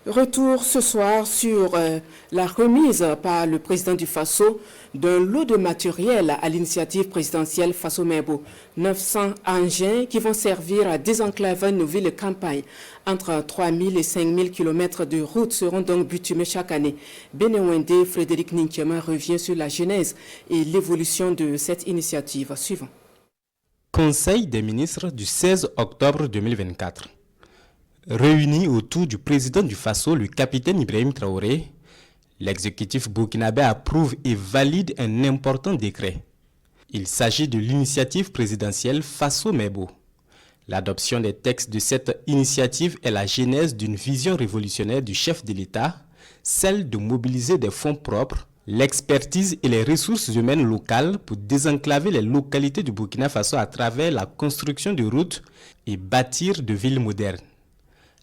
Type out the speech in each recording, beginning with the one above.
Retour ce soir sur la remise par le président du Faso d'un lot de matériel à l'initiative présidentielle Faso-Mebo. 900 engins qui vont servir à désenclaver nos villes et campagnes. Entre 3 000 et 5 000 km de routes seront donc bitumés chaque année. Benewende Frédéric Ninkiema revient sur la genèse et l'évolution de cette initiative. Suivant. Conseil des ministres du 16 octobre 2024. Réunis autour du président du Faso, le capitaine Ibrahim Traoré, l'exécutif burkinabé approuve et valide un important décret. Il s'agit de l'initiative présidentielle Faso-Mebo. L'adoption des textes de cette initiative est la genèse d'une vision révolutionnaire du chef de l'État, celle de mobiliser des fonds propres, l'expertise et les ressources humaines locales pour désenclaver les localités du Burkina Faso à travers la construction de routes et bâtir de villes modernes.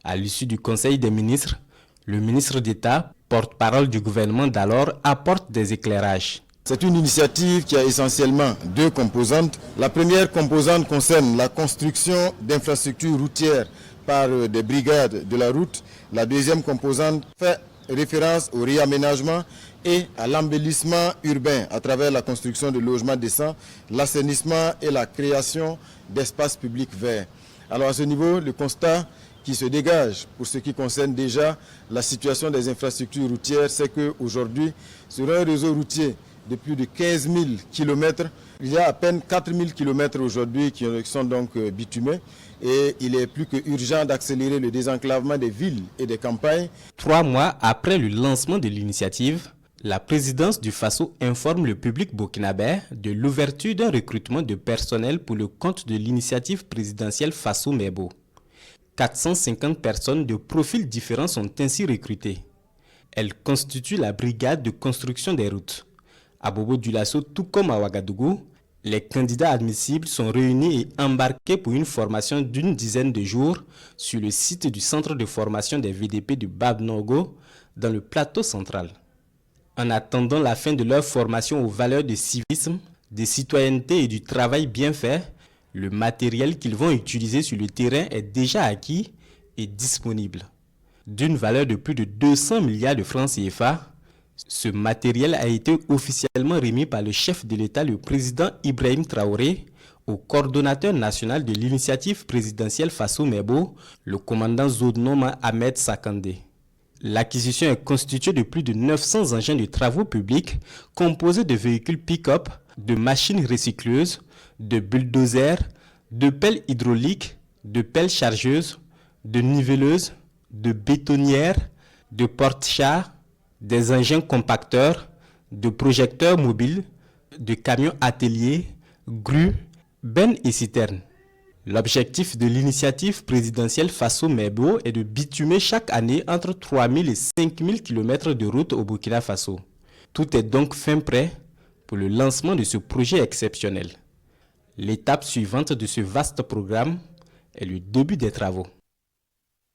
À l'issue du Conseil des ministres, le ministre d'État, porte-parole du gouvernement d'alors, apporte des éclairages. C'est une initiative qui a essentiellement deux composantes. La première composante concerne la construction d'infrastructures routières par des brigades de la route. La deuxième composante fait référence au réaménagement et à l'embellissement urbain à travers la construction de logements décents, l'assainissement et la création d'espaces publics verts. Alors à ce niveau, le constat qui se dégage pour ce qui concerne déjà la situation des infrastructures routières, c'est qu'aujourd'hui, sur un réseau routier de plus de 15 000 km, il y a à peine 4 000 km aujourd'hui qui sont donc bitumés et il est plus que urgent d'accélérer le désenclavement des villes et des campagnes. 3 mois après le lancement de l'initiative, la présidence du Faso informe le public burkinabé de l'ouverture d'un recrutement de personnel pour le compte de l'initiative présidentielle Faso-Mebo. 450 personnes de profils différents sont ainsi recrutées. Elles constituent la brigade de construction des routes. À Bobo-Dioulasso, tout comme à Ouagadougou, les candidats admissibles sont réunis et embarqués pour une formation d'une dizaine de jours sur le site du centre de formation des VDP de Bab-Nogo dans le plateau central. En attendant la fin de leur formation aux valeurs de civisme, de citoyenneté et du travail bien fait, le matériel qu'ils vont utiliser sur le terrain est déjà acquis et disponible. D'une valeur de plus de 200 milliards de francs CFA, ce matériel a été officiellement remis par le chef de l'État, le président Ibrahim Traoré, au coordonnateur national de l'initiative présidentielle Faso-Mebo, le commandant Zodnoma Ahmed Sakandé. L'acquisition est constituée de plus de 900 engins de travaux publics composés de véhicules pick-up, de machines recycleuses, de bulldozers, de pelles hydrauliques, de pelles chargeuses, de niveleuses, de bétonnières, de porte-chars, des engins compacteurs, de projecteurs mobiles, de camions ateliers, grues, bennes et citernes. L'objectif de l'initiative présidentielle Faso-Mebo est de bitumer chaque année entre 3 000 et 5 000 km de route au Burkina Faso. Tout est donc fin prêt pour le lancement de ce projet exceptionnel. L'étape suivante de ce vaste programme est le début des travaux.